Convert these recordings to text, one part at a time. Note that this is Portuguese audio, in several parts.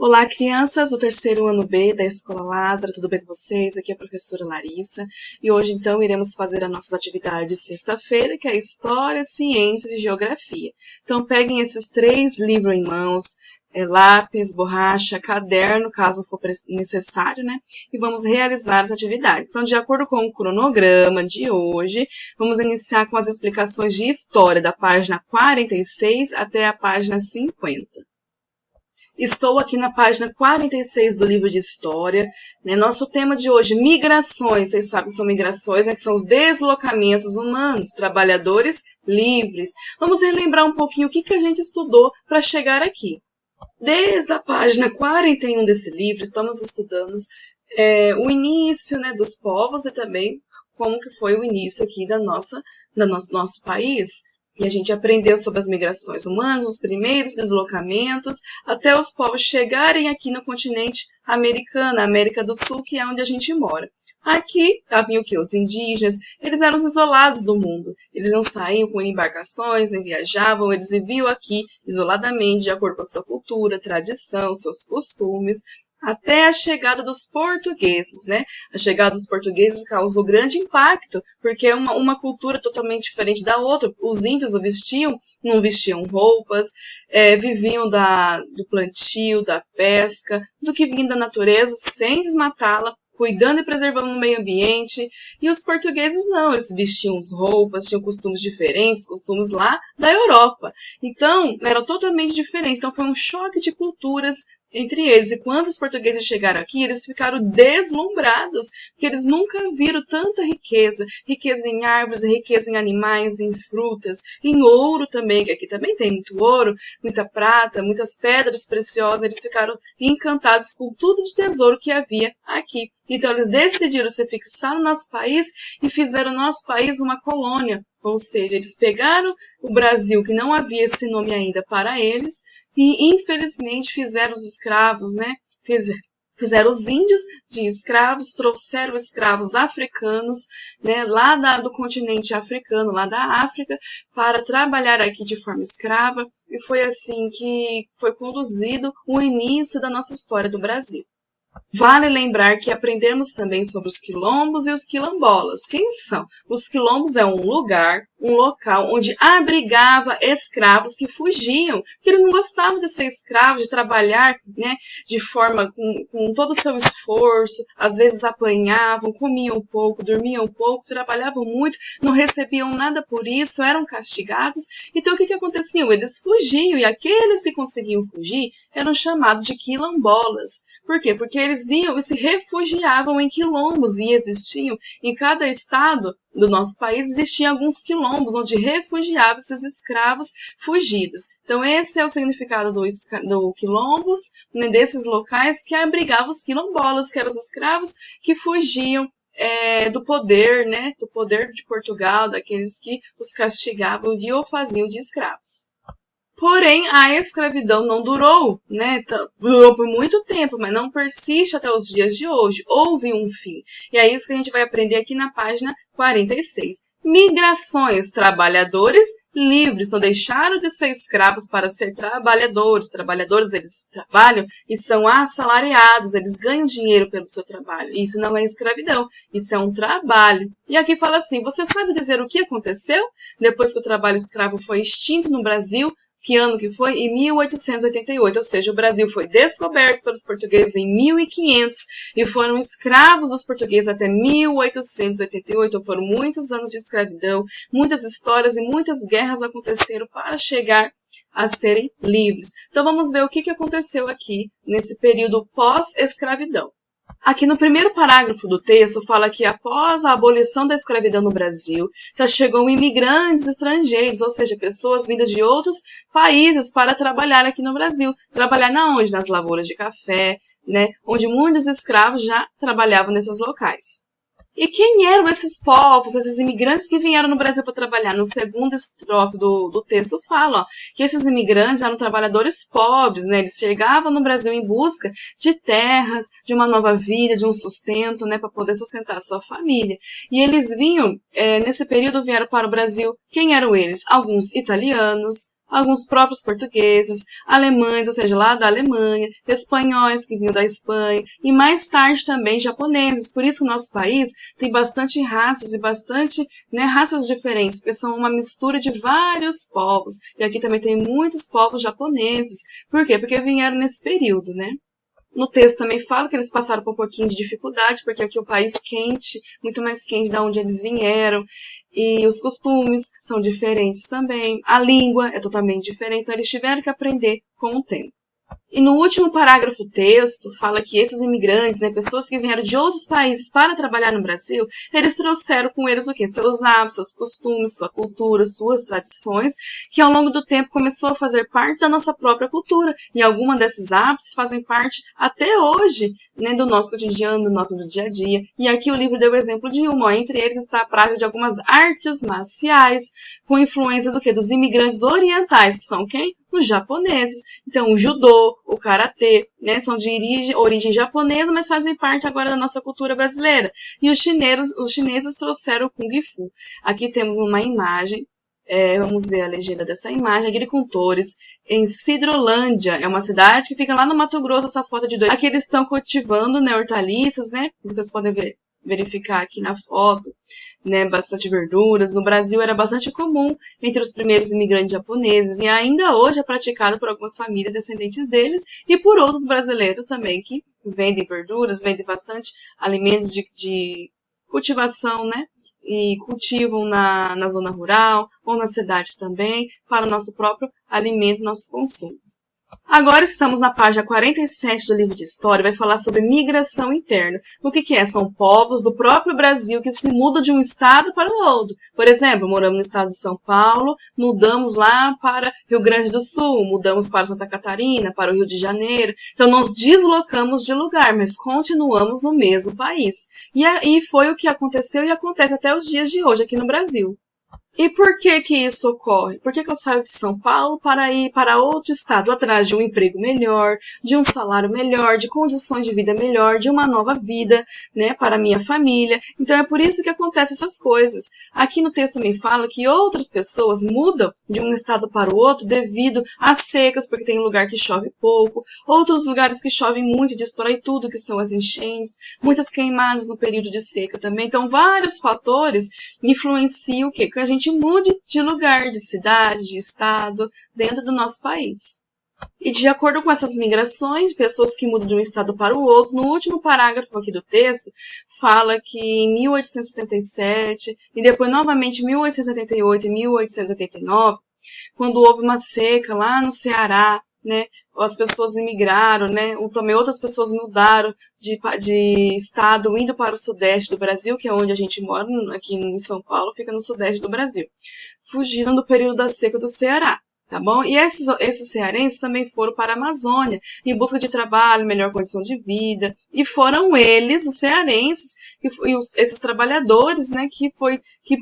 Olá, crianças do terceiro ano B da Escola Lázaro, tudo bem com vocês? Aqui é a professora Larissa e hoje então iremos fazer as nossas atividades de sexta-feira, que é História, Ciências e Geografia. Então peguem esses 3 livros em mãos, lápis, borracha, caderno, caso for necessário, né? E vamos realizar as atividades. Então, de acordo com o cronograma de hoje, vamos iniciar com as explicações de História, da página 46 até a página 50. Estou aqui na página 46 do livro de História. Nosso tema de hoje, migrações. Vocês sabem que são migrações, que são os deslocamentos humanos, trabalhadores livres. Vamos relembrar um pouquinho o que a gente estudou para chegar aqui. Desde a página 41 desse livro, estamos estudando o início, dos povos e também como que foi o início aqui do nosso país. E a gente aprendeu sobre as migrações humanas, os primeiros deslocamentos, até os povos chegarem aqui no continente americano, América do Sul, que é onde a gente mora. Aqui haviam o quê? Os indígenas, eles eram os isolados do mundo. Eles não saíam com embarcações, nem viajavam, eles viviam aqui isoladamente, de acordo com a sua cultura, tradição, seus costumes, até a chegada dos portugueses, A chegada dos portugueses causou grande impacto, porque é uma cultura totalmente diferente da outra. Os índios não vestiam roupas, viviam do plantio, da pesca, do que vinha da natureza, sem desmatá-la, cuidando e preservando o meio ambiente. E os portugueses não, eles vestiam roupas, tinham costumes diferentes, costumes lá da Europa. Então, era totalmente diferente. Então, foi um choque de culturas entre eles. E quando os portugueses chegaram aqui, eles ficaram deslumbrados, porque eles nunca viram tanta riqueza. Riqueza em árvores, riqueza em animais, em frutas, em ouro também, que aqui também tem muito ouro, muita prata, muitas pedras preciosas. Eles ficaram encantados com tudo de tesouro que havia aqui. Então, eles decidiram se fixar no nosso país e fizeram o nosso país uma colônia. Ou seja, eles pegaram o Brasil, que não havia esse nome ainda para eles, e infelizmente fizeram os escravos, Fizeram os índios de escravos, trouxeram escravos africanos, lá do continente africano, lá da África, para trabalhar aqui de forma escrava, e foi assim que foi conduzido o início da nossa história do Brasil. Vale lembrar que aprendemos também sobre os quilombos e os quilombolas. Quem são? Os quilombos é um local onde abrigava escravos que fugiam, porque eles não gostavam de ser escravos, de trabalhar, de forma com todo o seu esforço, às vezes apanhavam, comiam pouco, dormiam pouco, trabalhavam muito, não recebiam nada por isso, eram castigados. Então o que acontecia? Eles fugiam, e aqueles que conseguiam fugir eram chamados de quilombolas. Por quê? Porque eles iam e se refugiavam em quilombos, e existiam em cada estado do nosso país, existiam alguns quilombos onde refugiavam esses escravos fugidos. Então esse é o significado do quilombos, desses locais que abrigavam os quilombolas, que eram os escravos que fugiam do poder, do poder de Portugal, daqueles que os castigavam e o faziam de escravos. Porém, a escravidão não durou, Durou por muito tempo, mas não persiste até os dias de hoje. Houve um fim. E é isso que a gente vai aprender aqui na página 46. Migrações, trabalhadores livres. Então, deixaram de ser escravos para ser trabalhadores. Trabalhadores, eles trabalham e são assalariados. Eles ganham dinheiro pelo seu trabalho. Isso não é escravidão. Isso é um trabalho. E aqui fala assim, você sabe dizer o que aconteceu depois que o trabalho escravo foi extinto no Brasil? Que ano que foi? Em 1888, ou seja, o Brasil foi descoberto pelos portugueses em 1500 e foram escravos dos portugueses até 1888, foram muitos anos de escravidão, muitas histórias e muitas guerras aconteceram para chegar a serem livres. Então vamos ver o que aconteceu aqui nesse período pós-escravidão. Aqui no primeiro parágrafo do texto fala que após a abolição da escravidão no Brasil, já chegam imigrantes estrangeiros, ou seja, pessoas vindas de outros países para trabalhar aqui no Brasil. Trabalhar na onde? Nas lavouras de café, onde muitos escravos já trabalhavam nesses locais. E quem eram esses povos, esses imigrantes que vieram no Brasil para trabalhar? No segundo estrofe do texto fala que esses imigrantes eram trabalhadores pobres, Eles chegavam no Brasil em busca de terras, de uma nova vida, de um sustento, para poder sustentar a sua família. E eles vinham, nesse período vieram para o Brasil. Quem eram eles? Alguns italianos, alguns próprios portugueses, alemães, ou seja, lá da Alemanha, espanhóis que vinham da Espanha, e mais tarde também japoneses. Por isso que o nosso país tem bastante raças e bastante, né, raças diferentes, porque são uma mistura de vários povos. E aqui também tem muitos povos japoneses. Por quê? Porque vieram nesse período, né? No texto também fala que eles passaram por um pouquinho de dificuldade, porque aqui é um país quente, muito mais quente da onde eles vieram, e os costumes são diferentes também, a língua é totalmente diferente, então eles tiveram que aprender com o tempo. E no último parágrafo do texto, fala que esses imigrantes, né, pessoas que vieram de outros países para trabalhar no Brasil, eles trouxeram com eles o quê? Seus hábitos, seus costumes, sua cultura, suas tradições, que ao longo do tempo começou a fazer parte da nossa própria cultura. E algumas desses hábitos fazem parte até hoje, né, do nosso cotidiano, do nosso dia a dia. E aqui o livro deu o exemplo de uma, ó, entre eles está a prática de algumas artes marciais, com influência do quê? Dos imigrantes orientais, que são quem? Os japoneses. Então, o judô, o karatê, né, são de origem japonesa, mas fazem parte agora da nossa cultura brasileira. E os chineses trouxeram o Kung Fu. Aqui temos uma imagem, vamos ver a legenda dessa imagem, agricultores em Sidrolândia, é uma cidade que fica lá no Mato Grosso, essa foto de dois. Aqui eles estão cultivando, né, hortaliças, né, vocês podem verificar aqui na foto, né, bastante verduras. No Brasil era bastante comum entre os primeiros imigrantes japoneses e ainda hoje é praticado por algumas famílias descendentes deles e por outros brasileiros também que vendem verduras, vendem bastante alimentos de cultivação, né, e cultivam na zona rural ou na cidade também para o nosso próprio alimento, nosso consumo. Agora estamos na página 47 do livro de História, vai falar sobre migração interna. O que é? São povos do próprio Brasil que se mudam de um estado para o outro. Por exemplo, moramos no estado de São Paulo, mudamos lá para Rio Grande do Sul, mudamos para Santa Catarina, para o Rio de Janeiro. Então, nós deslocamos de lugar, mas continuamos no mesmo país. E foi o que aconteceu e acontece até os dias de hoje aqui no Brasil. E por que que isso ocorre? Por que que eu saio de São Paulo para ir para outro estado atrás de um emprego melhor, de um salário melhor, de condições de vida melhor, de uma nova vida, né, para a minha família? Então é por isso que acontecem essas coisas. Aqui no texto também fala que outras pessoas mudam de um estado para o outro devido às secas, porque tem lugar que chove pouco, outros lugares que chovem muito e destrói tudo, que são as enchentes, muitas queimadas no período de seca também. Então vários fatores influenciam o quê? Que a gente mude de lugar, de cidade, de estado, dentro do nosso país. E de acordo com essas migrações, pessoas que mudam de um estado para o outro, no último parágrafo aqui do texto, fala que em 1877 e depois novamente em 1878 e 1889, quando houve uma seca lá no Ceará, né, as pessoas imigraram, né, também outras pessoas mudaram de estado, indo para o sudeste do Brasil, que é onde a gente mora, aqui em São Paulo, fica no sudeste do Brasil, fugindo do período da seca do Ceará. Tá bom? E esses cearenses também foram para a Amazônia em busca de trabalho, melhor condição de vida. E foram eles, os cearenses, esses trabalhadores, né, que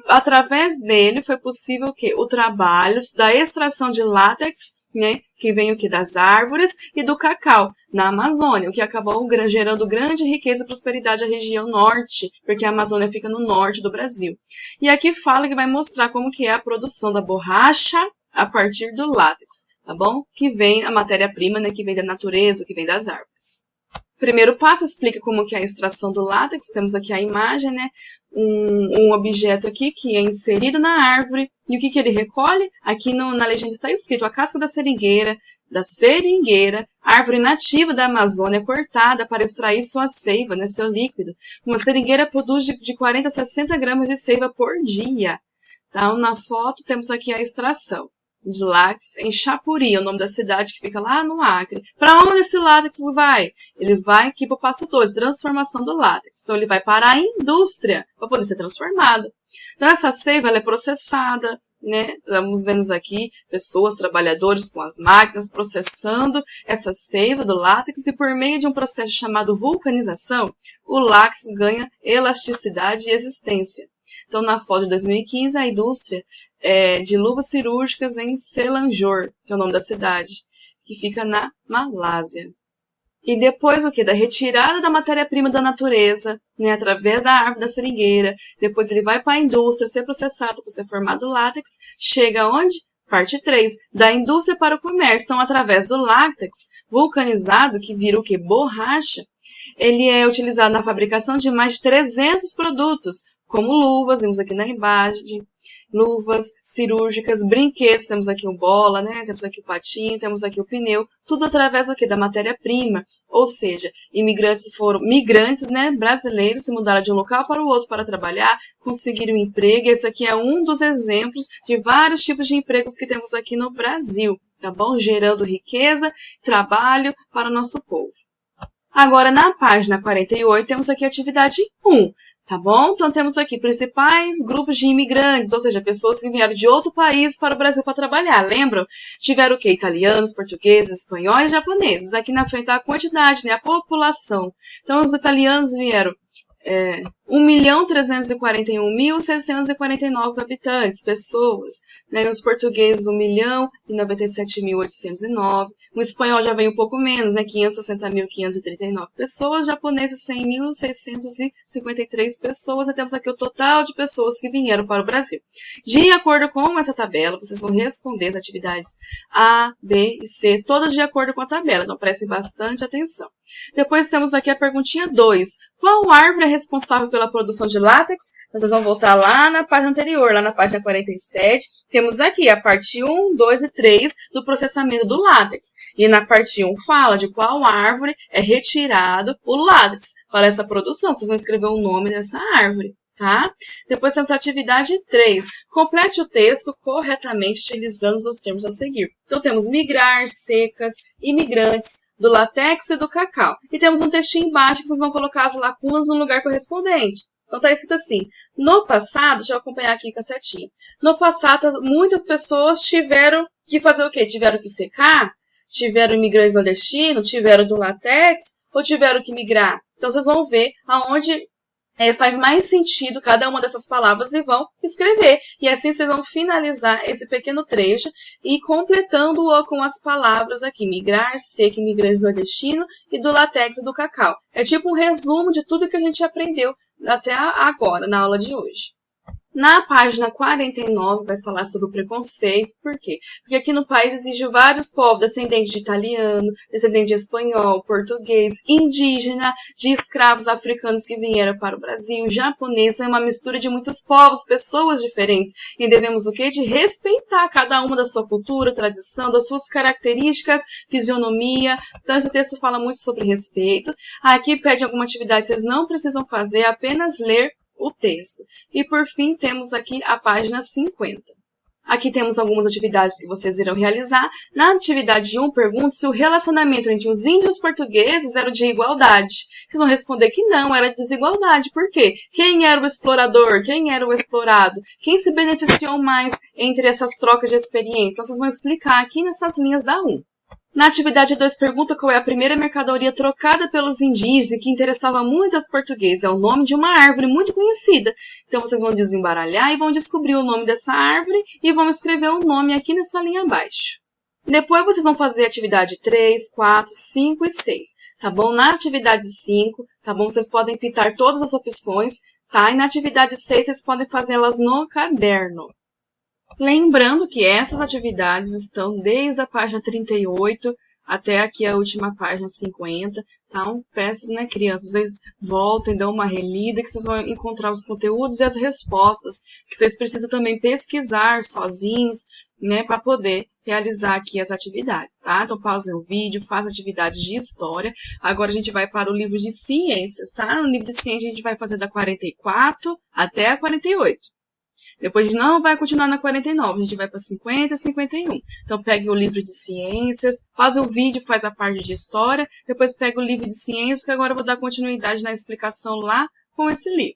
através dele foi possível o quê? O trabalho da extração de látex, né, que vem o quê? Das árvores e do cacau na Amazônia, o que acabou gerando grande riqueza e prosperidade à região norte, porque a Amazônia fica no norte do Brasil. E aqui fala que vai mostrar como que é a produção da borracha a partir do látex, tá bom? Que vem a matéria-prima, né, que vem da natureza, que vem das árvores. Primeiro passo explica como que é a extração do látex. Temos aqui a imagem, né, um objeto aqui que é inserido na árvore. E o que ele recolhe? Aqui na legenda está escrito a casca da seringueira, árvore nativa da Amazônia cortada para extrair sua seiva, né, seu líquido. Uma seringueira produz de 40 a 60 gramas de seiva por dia. Então, na foto temos aqui a extração de látex em Chapuri, o nome da cidade que fica lá no Acre. Para onde esse látex vai? Ele vai aqui para o passo 2, transformação do látex. Então, ele vai para a indústria para poder ser transformado. Então, essa seiva ela é processada, né? Estamos vendo aqui pessoas, trabalhadores com as máquinas processando essa seiva do látex e por meio de um processo chamado vulcanização, o látex ganha elasticidade e existência. Então, na foto de 2015, a indústria de luvas cirúrgicas em Selangor, que é o nome da cidade, que fica na Malásia. E depois o quê? Da retirada da matéria-prima da natureza, né, através da árvore da seringueira, depois ele vai para a indústria, ser processado para ser formado látex, chega onde? Parte 3, da indústria para o comércio. Então, através do látex vulcanizado, que vira o quê? Borracha, ele é utilizado na fabricação de mais de 300 produtos, como luvas, vimos aqui na imagem, luvas cirúrgicas, brinquedos, temos aqui o bola, né? Temos aqui o patinho, temos aqui o pneu, tudo através do quê? Da matéria-prima. Ou seja, migrantes, né, brasileiros se mudaram de um local para o outro para trabalhar, conseguiram emprego. Esse aqui é um dos exemplos de vários tipos de empregos que temos aqui no Brasil, tá bom? Gerando riqueza, trabalho para o nosso povo. Agora, na página 48, temos aqui a atividade 1, tá bom? Então, temos aqui principais grupos de imigrantes, ou seja, pessoas que vieram de outro país para o Brasil para trabalhar. Lembram? Tiveram o quê? Italianos, portugueses, espanhóis e japoneses. Aqui na frente está a quantidade, né? A população. Então, os italianos vieram 1.341.649 habitantes, pessoas, né? Os portugueses 1.097.809, o espanhol já vem um pouco menos, né? 560.539 pessoas, japoneses 100.653 pessoas, e temos aqui o total de pessoas que vieram para o Brasil. De acordo com essa tabela, vocês vão responder as atividades A, B e C, todas de acordo com a tabela, então prestem bastante atenção. Depois temos aqui a perguntinha 2. Qual árvore é responsável pela produção de látex? Então, vocês vão voltar lá na página anterior, lá na página 47. Temos aqui a parte 1, 2 e 3 do processamento do látex. E na parte 1 fala de qual árvore é retirado o látex para essa produção. Vocês vão escrever o nome dessa árvore, tá? Depois temos a atividade 3. Complete o texto corretamente utilizando os termos a seguir. Então, temos migrar, secas, imigrantes, do látex e do cacau. E temos um textinho embaixo que vocês vão colocar as lacunas no lugar correspondente. Então, está escrito assim, no passado, deixa eu acompanhar aqui com a setinha. No passado, muitas pessoas tiveram que fazer o quê? Tiveram que secar? Tiveram imigrantes nordestinos? Tiveram do látex? Ou tiveram que migrar? Então, vocês vão ver aonde faz mais sentido cada uma dessas palavras e vão escrever. E assim vocês vão finalizar esse pequeno trecho e completando-o com as palavras aqui, migrar, seca, imigrantes nordestino e do látex e do cacau. É tipo um resumo de tudo que a gente aprendeu até agora, na aula de hoje. Na página 49 vai falar sobre o preconceito. Por quê? Porque aqui no país existem vários povos, descendentes de italiano, descendentes de espanhol, português, indígena, de escravos africanos que vieram para o Brasil, japonês, então é uma mistura de muitos povos, pessoas diferentes. E devemos o quê? De respeitar cada uma da sua cultura, tradição, das suas características, fisionomia. Então esse texto fala muito sobre respeito. Aqui pede alguma atividade que vocês não precisam fazer, apenas ler o texto. E por fim, temos aqui a página 50. Aqui temos algumas atividades que vocês irão realizar. Na atividade 1, pergunte se o relacionamento entre os índios portugueses era de igualdade. Vocês vão responder que não, era de desigualdade. Por quê? Quem era o explorador? Quem era o explorado? Quem se beneficiou mais entre essas trocas de experiência? Então, vocês vão explicar aqui nessas linhas da 1. Na atividade 2, pergunta qual é a primeira mercadoria trocada pelos indígenas e que interessava muito aos portugueses. É o nome de uma árvore muito conhecida. Então, vocês vão desembaralhar e vão descobrir o nome dessa árvore e vão escrever o nome aqui nessa linha abaixo. Depois, vocês vão fazer a atividade 3, 4, 5 e 6, tá bom? Na atividade 5, tá bom? Vocês podem pintar todas as opções, tá? E na atividade 6, vocês podem fazê-las no caderno. Lembrando que essas atividades estão desde a página 38 até aqui a última página 50. Então, peço, né, crianças, vocês voltem, dão uma relida, que vocês vão encontrar os conteúdos e as respostas, que vocês precisam também pesquisar sozinhos, né, para poder realizar aqui as atividades, tá? Então, pausem o vídeo, faz atividades de história. Agora, a gente vai para o livro de ciências, tá? No livro de ciências, a gente vai fazer da 44 até a 48. Depois a gente não vai continuar na 49, a gente vai para 50 e 51. Então, pegue o livro de ciências, faz o vídeo, faz a parte de história, depois pega o livro de ciências, que agora eu vou dar continuidade na explicação lá com esse livro.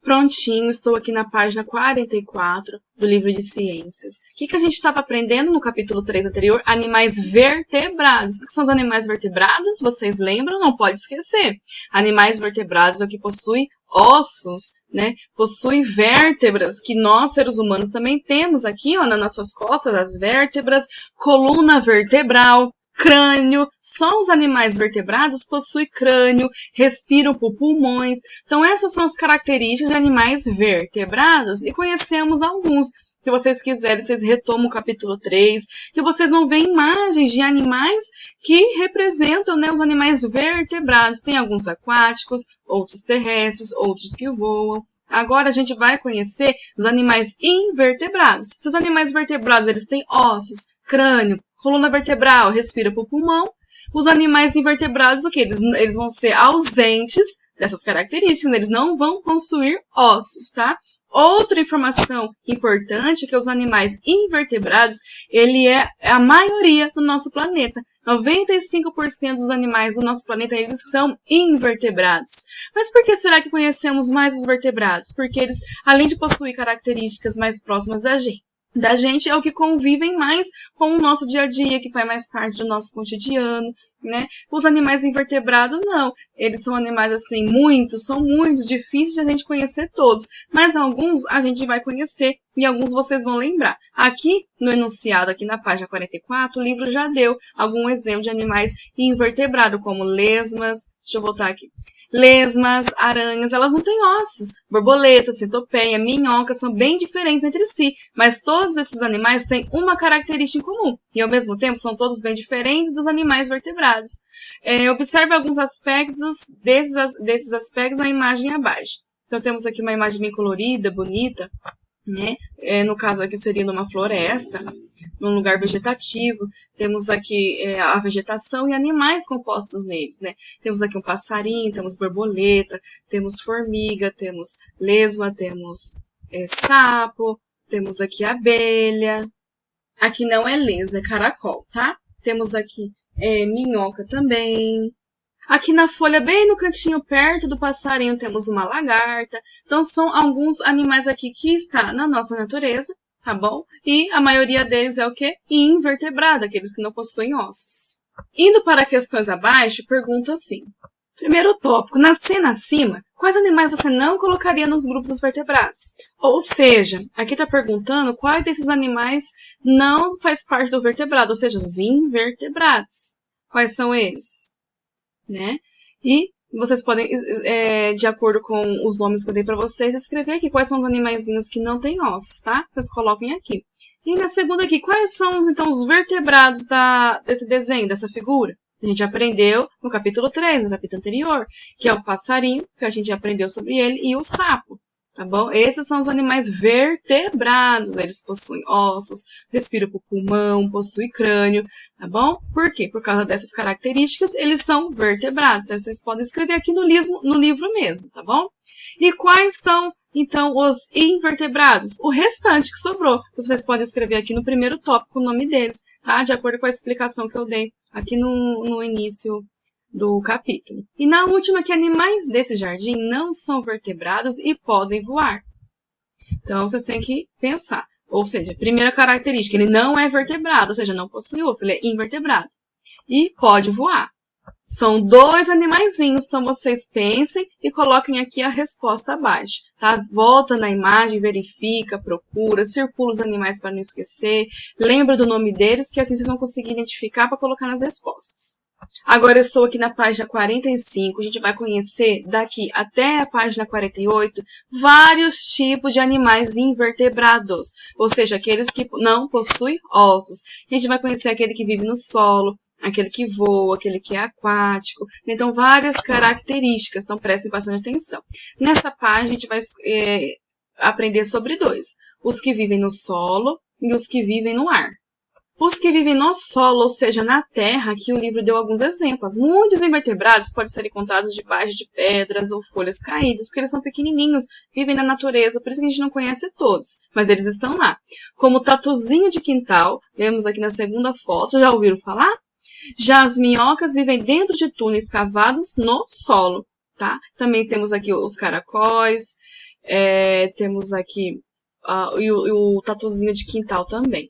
Prontinho, estou aqui na página 44 do livro de ciências. O que a gente estava aprendendo no capítulo 3 anterior? Animais vertebrados. O que são os animais vertebrados? Vocês lembram? Não pode esquecer. Animais vertebrados é o que possui ossos, né? Possui vértebras, que nós, seres humanos, também temos aqui, ó, nas nossas costas, as vértebras, coluna vertebral, crânio. Só os animais vertebrados possuem crânio, respiram por pulmões. Então, essas são as características de animais vertebrados e conhecemos alguns. Se vocês quiserem, vocês retomam o capítulo 3, que vocês vão ver imagens de animais que representam, né, os animais vertebrados. Tem alguns aquáticos, outros terrestres, outros que voam. Agora a gente vai conhecer os animais invertebrados. Se os animais vertebrados eles têm ossos, crânio, coluna vertebral, respira por pulmão, os animais invertebrados, o que? Eles vão ser ausentes dessas características, eles não vão possuir ossos, tá? Outra informação importante é que os animais invertebrados, ele é a maioria do nosso planeta. 95% dos animais do nosso planeta, eles são invertebrados. Mas por que será que conhecemos mais os vertebrados? Porque eles, além de possuir características mais próximas da gente, é o que convivem mais com o nosso dia a dia, que faz mais parte do nosso cotidiano, né? Os animais invertebrados, não. Eles são animais, assim, são muitos, difíceis de a gente conhecer todos. Mas alguns a gente vai conhecer e alguns vocês vão lembrar. Aqui, no enunciado, aqui na página 44, o livro já deu algum exemplo de animais invertebrados, como lesmas, deixa eu voltar aqui. Lesmas, aranhas, elas não têm ossos. Borboleta, centopeia, minhoca são bem diferentes entre si, mas todos esses animais têm uma característica em comum e, ao mesmo tempo, são todos bem diferentes dos animais vertebrados. Observe alguns aspectos desses aspectos na imagem abaixo. Então, temos aqui uma imagem bem colorida, bonita, né? No caso aqui seria numa floresta, num lugar vegetativo. Temos aqui a vegetação e animais compostos neles, né? Temos aqui um passarinho, temos borboleta, temos formiga, temos lesma, temos sapo, temos aqui abelha. Aqui não é lesma, é caracol, tá? Temos aqui minhoca também. Aqui na folha, bem no cantinho perto do passarinho, temos uma lagarta. Então, são alguns animais aqui que estão na nossa natureza, tá bom? E a maioria deles é o quê? Invertebrado, aqueles que não possuem ossos. Indo para questões abaixo, pergunta assim. Primeiro tópico, na cena acima, quais animais você não colocaria nos grupos dos vertebrados? Ou seja, aqui está perguntando quais desses animais não faz parte do vertebrado, ou seja, os invertebrados. Quais são eles? Né? E vocês podem, de acordo com os nomes que eu dei para vocês, escrever aqui quais são os animaizinhos que não têm ossos, tá? Vocês coloquem aqui. E na segunda aqui, quais são então os vertebrados desse desenho, dessa figura? A gente aprendeu no capítulo 3, no capítulo anterior, que é o passarinho, que a gente aprendeu sobre ele, e o sapo. Tá bom? Esses são os animais vertebrados. Eles possuem ossos, respiram por pulmão, possuem crânio, tá bom? Por quê? Por causa dessas características, eles são vertebrados. Vocês podem escrever aqui no livro mesmo, tá bom? E quais são, então, os invertebrados? O restante que sobrou. Vocês podem escrever aqui no primeiro tópico o nome deles, tá? De acordo com a explicação que eu dei aqui no início do capítulo. E na última, que animais desse jardim não são vertebrados e podem voar. Então, vocês têm que pensar. Ou seja, primeira característica, ele não é vertebrado, ou seja, não possui osso, ele é invertebrado. E pode voar. São 2 animaizinhos, então vocês pensem e coloquem aqui a resposta abaixo, tá? Volta na imagem, verifica, procura, circula os animais para não esquecer, lembra do nome deles, que assim vocês vão conseguir identificar para colocar nas respostas. Agora eu estou aqui na página 45, a gente vai conhecer daqui até a página 48 vários tipos de animais invertebrados, ou seja, aqueles que não possuem ossos. A gente vai conhecer aquele que vive no solo, aquele que voa, aquele que é aquático. Então, várias características, então prestem bastante atenção. Nessa página a gente vai aprender sobre 2, os que vivem no solo e os que vivem no ar. Os que vivem no solo, ou seja, na terra, aqui o livro deu alguns exemplos. Muitos invertebrados podem ser encontrados debaixo de pedras ou folhas caídas, porque eles são pequenininhos, vivem na natureza, por isso que a gente não conhece todos, mas eles estão lá. Como o tatuzinho de quintal, vemos aqui na segunda foto, já ouviram falar? Já as minhocas vivem dentro de túneis cavados no solo, tá? Também temos aqui os caracóis, temos aqui o tatuzinho de quintal também.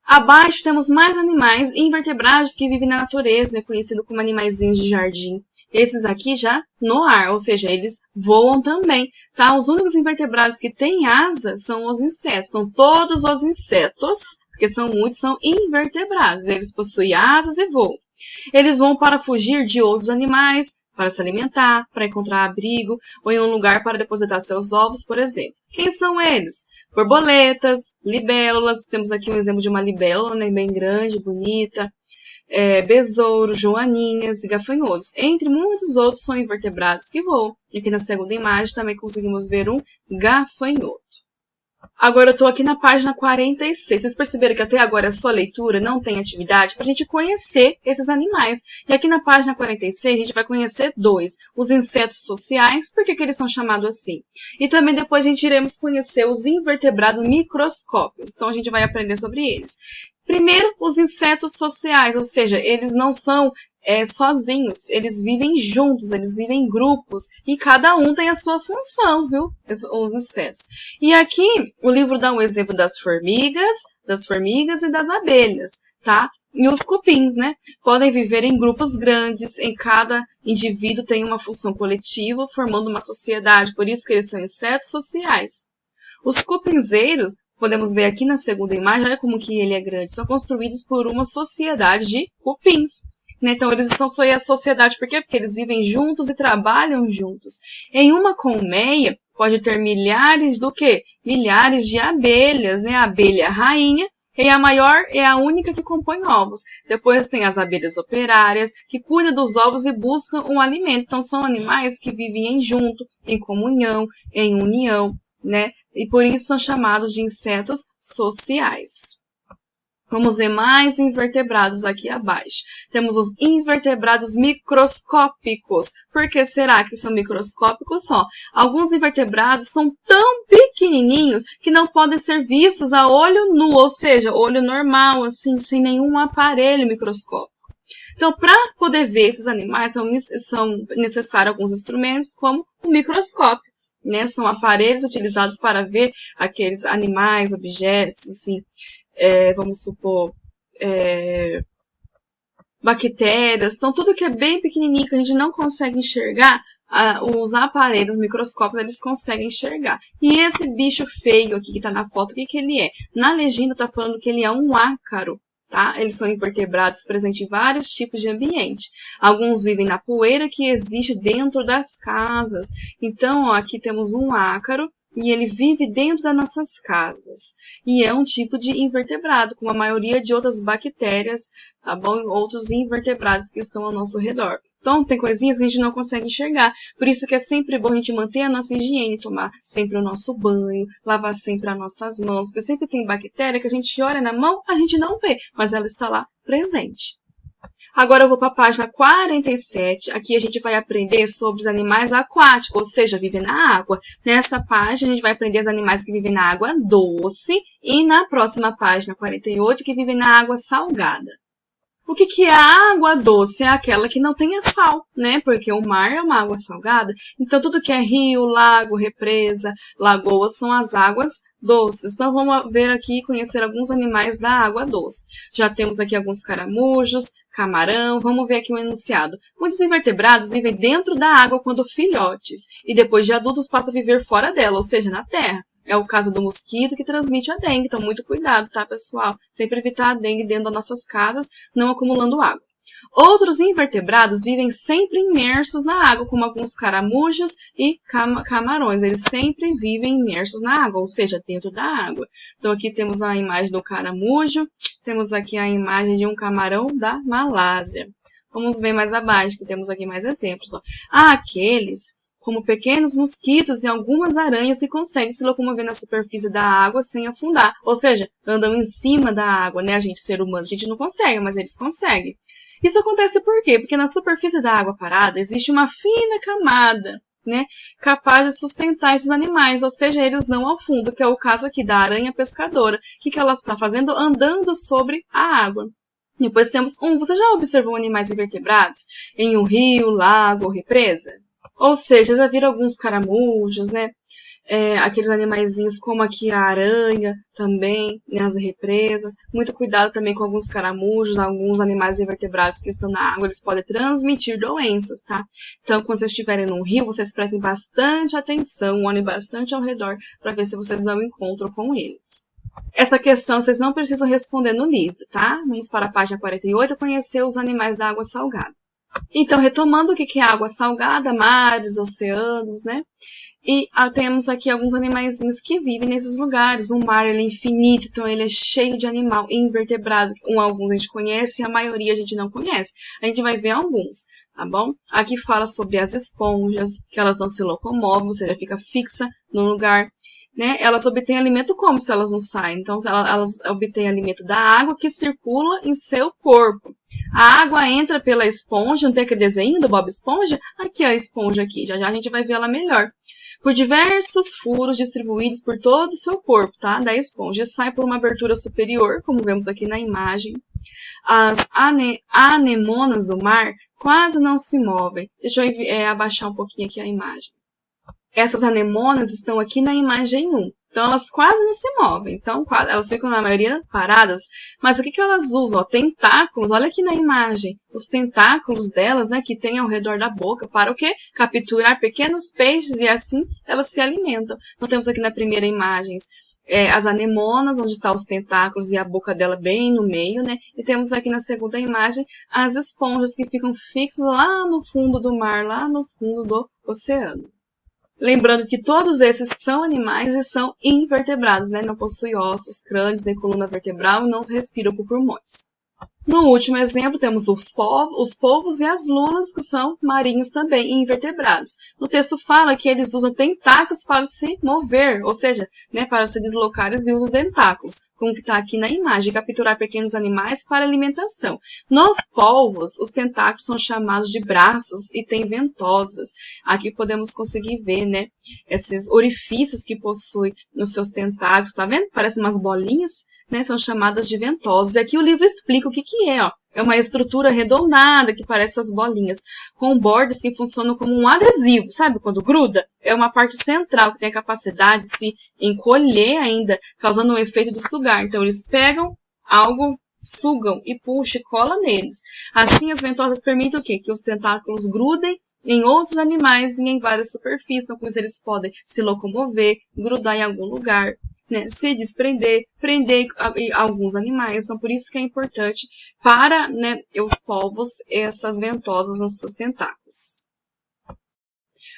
Abaixo temos mais animais invertebrados que vivem na natureza, né, conhecido como animaizinhos de jardim. Esses aqui já no ar, ou seja, eles voam também, tá? Os únicos invertebrados que têm asa são os insetos. Então, todos os insetos, porque são muitos, são invertebrados. Eles possuem asas e voam. Eles voam para fugir de outros animais, para se alimentar, para encontrar abrigo ou em um lugar para depositar seus ovos, por exemplo. Quem são eles? Borboletas, libélulas, temos aqui um exemplo de uma libélula, né, bem grande, bonita, besouros, joaninhas e gafanhotos. Entre muitos outros são invertebrados que voam. E aqui na segunda imagem também conseguimos ver um gafanhoto. Agora eu estou aqui na página 46. Vocês perceberam que até agora é só leitura, não tem atividade, para a gente conhecer esses animais. E aqui na página 46 a gente vai conhecer dois. Os insetos sociais, por que eles são chamados assim? E também depois a gente iremos conhecer os invertebrados microscópicos. Então a gente vai aprender sobre eles. Primeiro, os insetos sociais, ou seja, eles não são sozinhos, eles vivem juntos, eles vivem em grupos e cada um tem a sua função, viu? Os insetos. E aqui o livro dá um exemplo das formigas e das abelhas, tá? E os cupins, né? Podem viver em grupos grandes, em cada indivíduo tem uma função coletiva, formando uma sociedade, por isso que eles são insetos sociais. Os cupinzeiros, podemos ver aqui na segunda imagem, olha como que ele é grande, são construídos por uma sociedade de cupins. Então, eles são a sociedade, por quê? Porque eles vivem juntos e trabalham juntos. Em uma colmeia, pode ter milhares do quê? Milhares de abelhas, né? A abelha rainha, e a maior é a única que compõe ovos. Depois tem as abelhas operárias, que cuidam dos ovos e buscam um alimento. Então, são animais que vivem junto, em comunhão, em união, né? E por isso são chamados de insetos sociais. Vamos ver mais invertebrados aqui abaixo. Temos os invertebrados microscópicos. Por que será que são microscópicos só? Alguns invertebrados são tão pequenininhos que não podem ser vistos a olho nu, ou seja, olho normal, assim, sem nenhum aparelho microscópico. Então, para poder ver esses animais, são necessários alguns instrumentos, como o microscópio. Né? São aparelhos utilizados para ver aqueles animais, objetos, assim, vamos supor, bactérias, então tudo que é bem pequenininho, que a gente não consegue enxergar, os aparelhos microscópicos eles conseguem enxergar. E esse bicho feio aqui que está na foto, o que ele é? Na legenda está falando que ele é um ácaro. Tá? Eles são invertebrados presentes em vários tipos de ambiente. Alguns vivem na poeira que existe dentro das casas. Então, ó, aqui temos um ácaro e ele vive dentro das nossas casas. E é um tipo de invertebrado, como a maioria de outras bactérias, tá bom? E outros invertebrados que estão ao nosso redor. Então, tem coisinhas que a gente não consegue enxergar. Por isso que é sempre bom a gente manter a nossa higiene, tomar sempre o nosso banho, lavar sempre as nossas mãos, porque sempre tem bactéria que a gente olha na mão, a gente não vê, mas ela está lá presente. Agora eu vou para a página 47, aqui a gente vai aprender sobre os animais aquáticos, ou seja, vivem na água. Nessa página a gente vai aprender os animais que vivem na água doce e na próxima página 48 que vivem na água salgada. O que é a água doce? É aquela que não tem sal, né? Porque o mar é uma água salgada. Então, tudo que é rio, lago, represa, lagoa são as águas doces. Então, vamos ver aqui e conhecer alguns animais da água doce. Já temos aqui alguns caramujos, camarão. Vamos ver aqui o enunciado. Muitos invertebrados vivem dentro da água quando filhotes e depois de adultos passam a viver fora dela, ou seja, na terra. É o caso do mosquito que transmite a dengue. Então, muito cuidado, tá, pessoal? Sempre evitar a dengue dentro das nossas casas, não acumulando água. Outros invertebrados vivem sempre imersos na água, como alguns caramujos e camarões. Eles sempre vivem imersos na água, ou seja, dentro da água. Então, aqui temos a imagem do caramujo, temos aqui a imagem de um camarão da Malásia. Vamos ver mais abaixo, que temos aqui mais exemplos. Ó. Há aqueles como pequenos mosquitos e algumas aranhas que conseguem se locomover na superfície da água sem afundar. Ou seja, andam em cima da água, né? A gente, ser humano, a gente não consegue, mas eles conseguem. Isso acontece por quê? Porque na superfície da água parada existe uma fina camada, né? Capaz de sustentar esses animais, ou seja, eles não afundam, que é o caso aqui da aranha pescadora. O que ela está fazendo? Andando sobre a água. Depois temos você já observou animais invertebrados em um rio, lago ou represa? Ou seja, já viram alguns caramujos, né? Aqueles animaizinhos como aqui a aranha também, nas represas. Muito cuidado também com alguns caramujos, alguns animais invertebrados que estão na água, eles podem transmitir doenças, tá? Então, quando vocês estiverem num rio, vocês prestem bastante atenção, olhem bastante ao redor para ver se vocês não encontram com eles. Essa questão vocês não precisam responder no livro, tá? Vamos para a página 48, conhecer os animais da água salgada. Então, retomando o que é água salgada, mares, oceanos, né? E temos aqui alguns animaizinhos que vivem nesses lugares. O mar ele é infinito, então ele é cheio de animal invertebrado. Alguns a gente conhece, a maioria a gente não conhece. A gente vai ver alguns, tá bom? Aqui fala sobre as esponjas, que elas não se locomovem, ou seja, fica fixa no lugar. Né? Elas obtêm alimento como se elas não saem? Então, elas obtêm alimento da água que circula em seu corpo. A água entra pela esponja, não tem aquele desenho do Bob Esponja? Aqui a esponja aqui, já já a gente vai ver ela melhor. Por diversos furos distribuídos por todo o seu corpo, tá? Da esponja. E sai por uma abertura superior, como vemos aqui na imagem. As anemonas do mar quase não se movem. Deixa eu abaixar um pouquinho aqui a imagem. Essas anemonas estão aqui na imagem 1. Então, elas quase não se movem. Então, elas ficam, na maioria, paradas. Mas o que elas usam? Ó, tentáculos. Olha aqui na imagem. Os tentáculos delas, né, que tem ao redor da boca. Para o quê? Capturar pequenos peixes e assim elas se alimentam. Então, temos aqui na primeira imagem as anemonas, onde estão os tentáculos e a boca dela bem no meio, né? E temos aqui na segunda imagem as esponjas que ficam fixas lá no fundo do mar, lá no fundo do oceano. Lembrando que todos esses são animais e são invertebrados, né? Não possuem ossos, crânios, nem coluna vertebral e não respiram por pulmões. No último exemplo, temos os polvos e as lulas, que são marinhos também, e invertebrados. No texto fala que eles usam tentáculos para se mover, ou seja, né, para se deslocar, eles usam os tentáculos, como que está aqui na imagem, capturar pequenos animais para alimentação. Nos polvos, os tentáculos são chamados de braços e têm ventosas. Aqui podemos conseguir ver, né, esses orifícios que possuem nos seus tentáculos, tá vendo? Parecem umas bolinhas, né, são chamadas de ventosas. E aqui o livro explica o que é, ó. É uma estrutura arredondada que parece essas bolinhas, com bordas que funcionam como um adesivo, sabe? Quando gruda, é uma parte central que tem a capacidade de se encolher ainda, causando um efeito de sugar. Então, eles pegam algo, sugam e puxam e colam neles. Assim, as ventosas permitem o quê? Que os tentáculos grudem em outros animais e em várias superfícies. Então, com isso, eles podem se locomover, grudar em algum lugar, né, se desprender, prender alguns animais. Então, por isso que é importante para, né, os polvos essas ventosas nos seus tentáculos.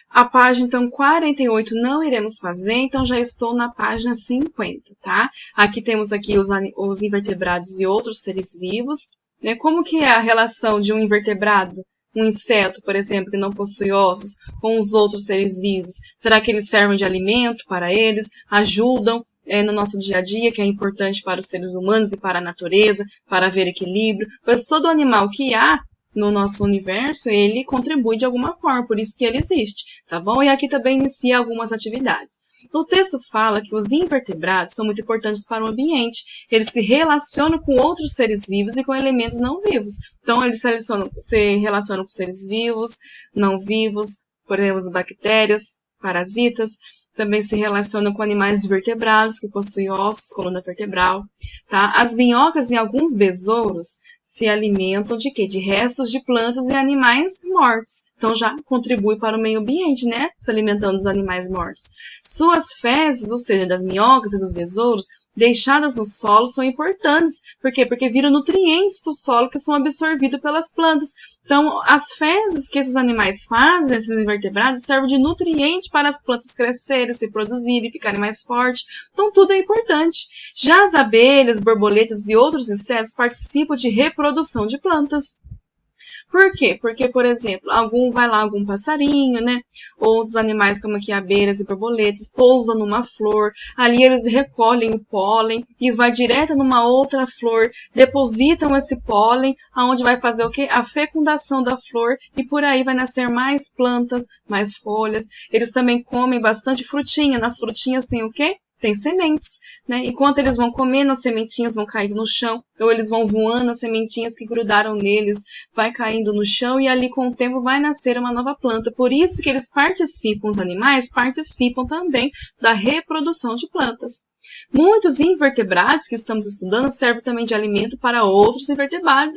A página, então, 48 não iremos fazer, então já estou na página 50, tá? Aqui temos aqui os invertebrados e outros seres vivos, né? Como que é a relação de um invertebrado, um inseto, por exemplo, que não possui ossos, com os outros seres vivos? Será que eles servem de alimento para eles? Ajudam no nosso dia a dia, que é importante para os seres humanos e para a natureza, para haver equilíbrio? Pois todo animal que há no nosso universo, ele contribui de alguma forma, por isso que ele existe, tá bom? E aqui também inicia algumas atividades. O texto fala que os invertebrados são muito importantes para o ambiente. Eles se relacionam com outros seres vivos e com elementos não vivos. Então, eles se relacionam com seres vivos, não vivos, por exemplo, as bactérias, parasitas. Também se relacionam com animais vertebrados, que possuem ossos, coluna vertebral. Tá? As minhocas e alguns besouros se alimentam de quê? De restos de plantas e animais mortos. Então, já contribui para o meio ambiente, né? Se alimentando dos animais mortos. Suas fezes, ou seja, das minhocas e dos besouros, deixadas no solo são importantes. Por quê? Porque viram nutrientes para o solo que são absorvidos pelas plantas. Então, as fezes que esses animais fazem, esses invertebrados, servem de nutriente para as plantas crescerem, se produzirem, ficarem mais fortes. Então, tudo é importante. Já as abelhas, borboletas e outros insetos participam de reprodução de plantas. Por quê? Porque, por exemplo, algum passarinho, né? Outros animais, como aqui abelhas e borboletas, pousam numa flor, ali eles recolhem o pólen e vai direto numa outra flor, depositam esse pólen, aonde vai fazer o quê? A fecundação da flor e por aí vai nascer mais plantas, mais folhas. Eles também comem bastante frutinha. Nas frutinhas tem o quê? Tem sementes, né? Enquanto eles vão comendo, as sementinhas vão caindo no chão, ou eles vão voando, as sementinhas que grudaram neles vai caindo no chão e ali com o tempo vai nascer uma nova planta. Por isso que eles participam, os animais participam também da reprodução de plantas. Muitos invertebrados que estamos estudando servem também de alimento para outros invertebrados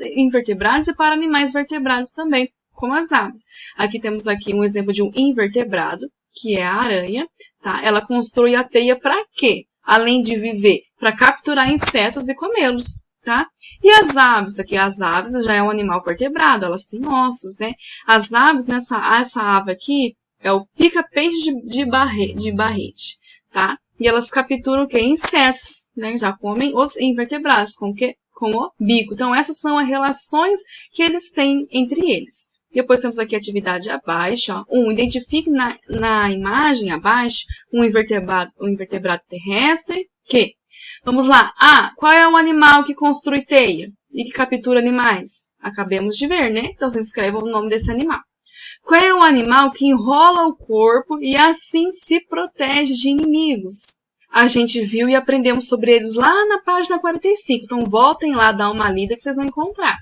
e para animais vertebrados também, como as aves. Aqui temos um exemplo de um invertebrado, que é a aranha, tá? Ela constrói a teia para quê? Além de viver, para capturar insetos e comê-los. tá? E as aves, aqui as aves já é um animal vertebrado, elas têm ossos, né? As aves, essa ave aqui é o pica-peixe de Barrete, tá? E elas capturam o quê? Insetos, né? Já comem os invertebrados, com o bico. Então, essas são as relações que eles têm entre eles. Depois temos aqui a atividade abaixo, ó. Identifique na imagem abaixo um invertebrado terrestre que... Vamos lá. Qual é o animal que constrói teia e que captura animais? Acabamos de ver, né? Então, vocês escrevam o nome desse animal. Qual é o animal que enrola o corpo e assim se protege de inimigos? A gente viu e aprendemos sobre eles lá na página 45. Então, voltem lá, dá uma lida que vocês vão encontrar.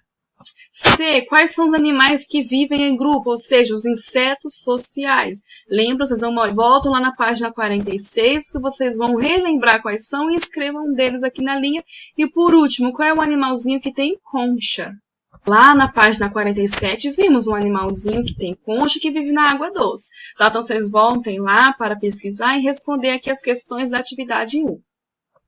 C. Quais são os animais que vivem em grupo, ou seja, os insetos sociais? Lembra, vocês voltam lá na página 46, que vocês vão relembrar quais são e escrevam um deles aqui na linha. E por último, qual é o animalzinho que tem concha? Lá na página 47, vimos um animalzinho que tem concha que vive na água doce. Tá? Então, vocês voltem lá para pesquisar e responder aqui as questões da atividade 1.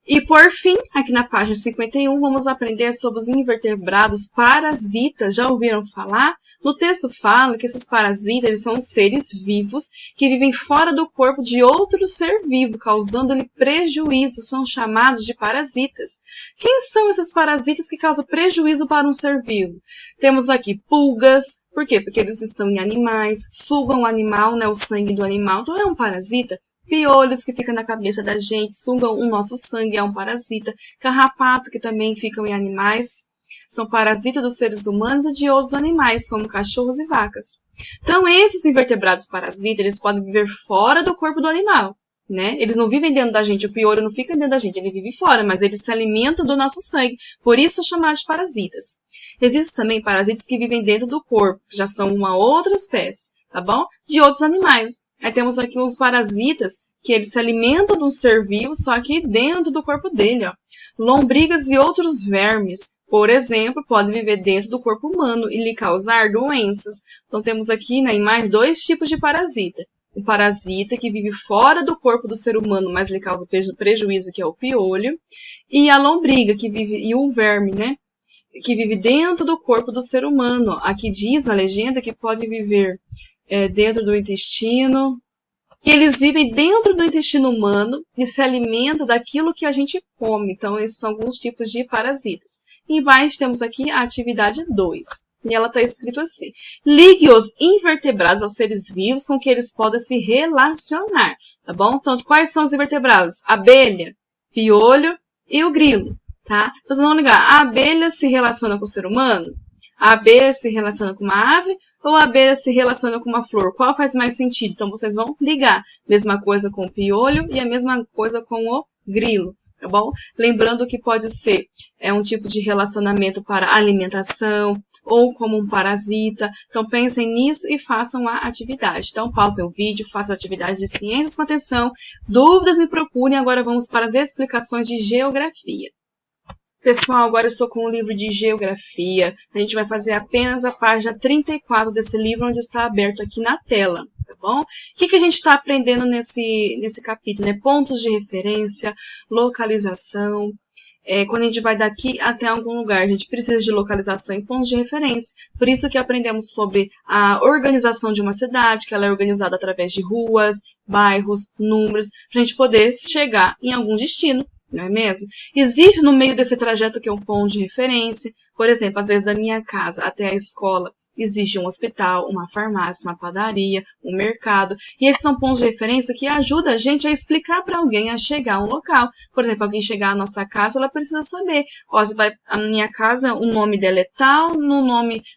E, por fim, aqui na página 51, vamos aprender sobre os invertebrados parasitas. Já ouviram falar? No texto fala que esses parasitas são seres vivos que vivem fora do corpo de outro ser vivo, causando-lhe prejuízo. São chamados de parasitas. Quem são esses parasitas que causam prejuízo para um ser vivo? Temos aqui pulgas. Por quê? Porque eles estão em animais, sugam o animal, né, o sangue do animal. Então, é um parasita. Piolhos que ficam na cabeça da gente, sugam o nosso sangue, é um parasita. Carrapato, que também ficam em animais, são parasitas dos seres humanos e de outros animais, como cachorros e vacas. Então, esses invertebrados parasitas, eles podem viver fora do corpo do animal, né? Eles não vivem dentro da gente, o piolho não fica dentro da gente, ele vive fora, mas eles se alimentam do nosso sangue, por isso são chamados de parasitas. Existem também parasitas que vivem dentro do corpo, que já são uma outra espécie, tá bom? De outros animais. Aí temos aqui os parasitas, que eles se alimentam de um ser vivo, só que dentro do corpo dele, ó. Lombrigas e outros vermes, por exemplo, podem viver dentro do corpo humano e lhe causar doenças. Então, temos aqui na imagem 2 tipos de parasita. O parasita que vive fora do corpo do ser humano, mas lhe causa prejuízo, que é o piolho. E a lombriga, e o verme, né? Que vive dentro do corpo do ser humano. Aqui diz na legenda que pode viver dentro do intestino. E eles vivem dentro do intestino humano e se alimentam daquilo que a gente come. Então, esses são alguns tipos de parasitas. E embaixo temos aqui a atividade 2. E ela está escrito assim. Ligue os invertebrados aos seres vivos com que eles podem se relacionar. Tá bom? Então, quais são os invertebrados? A abelha, piolho e o grilo. Tá? Então, vocês vão ligar. A abelha se relaciona com o ser humano? A abelha se relaciona com uma ave ou a abelha se relaciona com uma flor? Qual faz mais sentido? Então, vocês vão ligar. Mesma coisa com o piolho e a mesma coisa com o grilo, tá bom? Lembrando que pode ser um tipo de relacionamento para alimentação ou como um parasita. Então, pensem nisso e façam a atividade. Então, pausem o vídeo, façam a atividade de ciências com atenção. Dúvidas me procurem. Agora vamos para as explicações de geografia. Pessoal, agora eu estou com o livro de Geografia. A gente vai fazer apenas a página 34 desse livro, onde está aberto aqui na tela, tá bom? O que a gente está aprendendo nesse capítulo, né? Pontos de referência, localização. Quando a gente vai daqui até algum lugar, a gente precisa de localização e pontos de referência. Por isso que aprendemos sobre a organização de uma cidade, que ela é organizada através de ruas, bairros, números, para a gente poder chegar em algum destino. Não é mesmo? Existe no meio desse trajeto que é um ponto de referência. Por exemplo, às vezes da minha casa até a escola existe um hospital, uma farmácia, uma padaria, um mercado. E esses são pontos de referência que ajudam a gente a explicar para alguém a chegar a um local. Por exemplo, alguém chegar à nossa casa, ela precisa saber. Ó, você vai, a minha casa, o nome dela é tal, no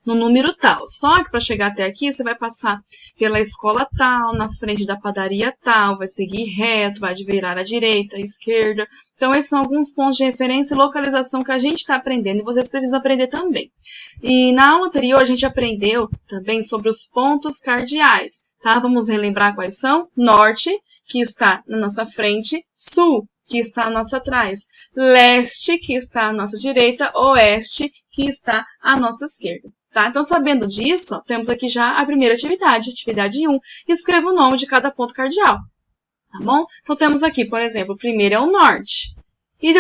número tal. Só que para chegar até aqui, você vai passar pela escola tal, na frente da padaria tal, vai seguir reto, vai virar à direita, à esquerda. Então, esses são alguns pontos de referência e localização que a gente está aprendendo e vocês precisam aprender também. E na aula anterior, a gente aprendeu também sobre os pontos cardeais, tá? Vamos relembrar quais são? Norte, que está na nossa frente, sul, que está à nossa trás, leste, que está à nossa direita, oeste, que está à nossa esquerda. Tá? Então, sabendo disso, temos aqui já a primeira atividade, atividade 1. Escreva o nome de cada ponto cardeal. Tá bom? Então, temos aqui, por exemplo, o primeiro é o norte. E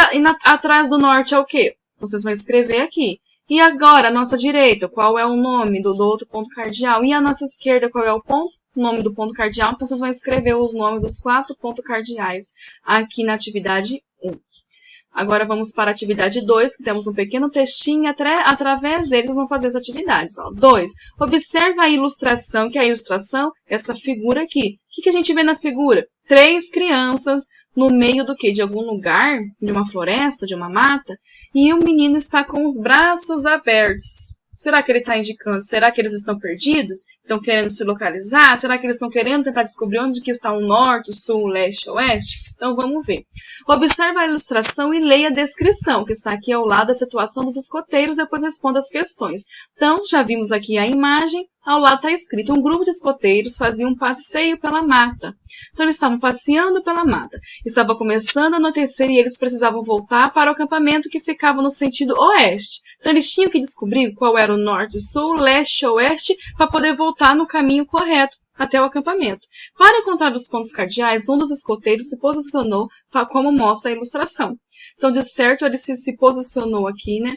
atrás do norte é o quê? Então, vocês vão escrever aqui. E agora, a nossa direita, qual é o nome do outro ponto cardeal? E a nossa esquerda, qual é o nome do ponto cardeal? Então, vocês vão escrever os nomes dos 4 pontos cardeais aqui na atividade 1. Agora, vamos para a atividade 2, que temos um pequeno textinho, através deles vocês vão fazer as atividades. 2. Observa a ilustração, que é a ilustração, essa figura aqui. O que a gente vê na figura? 3 crianças no meio do quê? De algum lugar, de uma floresta, de uma mata, e o menino está com os braços abertos. Será que ele está indicando? Será que eles estão perdidos? Estão querendo se localizar? Será que eles estão querendo tentar descobrir onde que está o norte, o sul, o leste, o oeste? Então, vamos ver. Observe a ilustração e leia a descrição, que está aqui ao lado da situação dos escoteiros, depois responda as questões. Então, já vimos aqui a imagem, ao lado está escrito, um grupo de escoteiros fazia um passeio pela mata. Então, eles estavam passeando pela mata. Estava começando a anoitecer e eles precisavam voltar para o acampamento que ficava no sentido oeste. Então, eles tinham que descobrir qual era o norte, sul, leste, oeste, para poder voltar no caminho correto até o acampamento. Para encontrar os pontos cardeais, um dos escoteiros se posicionou como mostra a ilustração. Então, de certo, ele se posicionou aqui, né?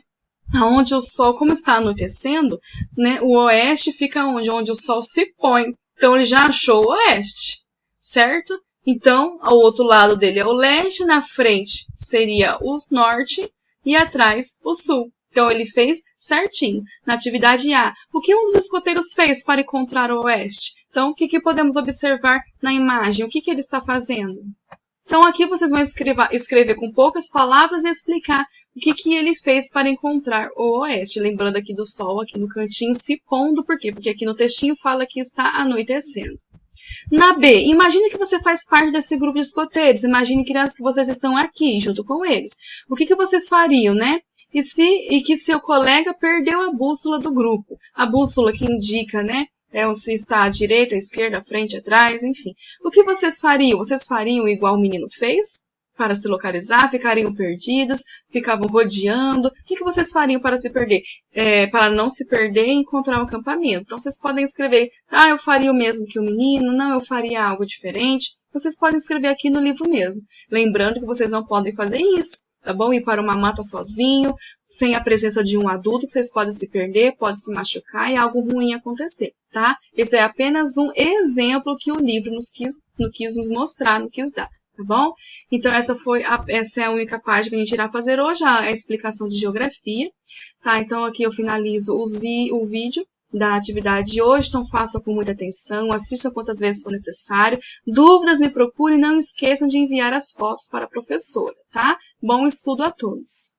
Onde o sol, como está anoitecendo, né? O oeste fica onde? Onde o sol se põe. Então, ele já achou o oeste, certo? Então, ao outro lado dele é o leste, na frente seria o norte e atrás o sul. Então, ele fez certinho. Na atividade A, o que um dos escoteiros fez para encontrar o oeste? Então, o que podemos observar na imagem? O que ele está fazendo? Então, aqui vocês vão escrever com poucas palavras e explicar o que ele fez para encontrar o oeste. Lembrando aqui do sol, aqui no cantinho, se pondo. Por quê? Porque aqui no textinho fala que está anoitecendo. Na B, imagine que você faz parte desse grupo de escoteiros. Imagine, crianças, que vocês estão aqui junto com eles. O que vocês fariam, né? E que seu colega perdeu a bússola do grupo. A bússola que indica, né? Se está à direita, à esquerda, à frente, atrás, enfim. O que vocês fariam? Vocês fariam igual o menino fez? Para se localizar? Ficariam perdidos? Ficavam rodeando? O que vocês fariam para se perder? Para não se perder e encontrar um acampamento. Então, vocês podem escrever, eu faria o mesmo que o menino, não, eu faria algo diferente. Vocês podem escrever aqui no livro mesmo. Lembrando que vocês não podem fazer isso, tá bom? Ir para uma mata sozinho, sem a presença de um adulto, vocês podem se perder, podem se machucar e algo ruim acontecer, tá? Esse é apenas um exemplo que o livro nos quis nos mostrar, nos quis dar. Tá bom? Então, essa é a única página que a gente irá fazer hoje, a explicação de geografia. Tá? Então, aqui eu finalizo o vídeo da atividade de hoje. Então, façam com muita atenção, assistam quantas vezes for necessário. Dúvidas, me procurem. Não esqueçam de enviar as fotos para a professora, tá? Bom estudo a todos!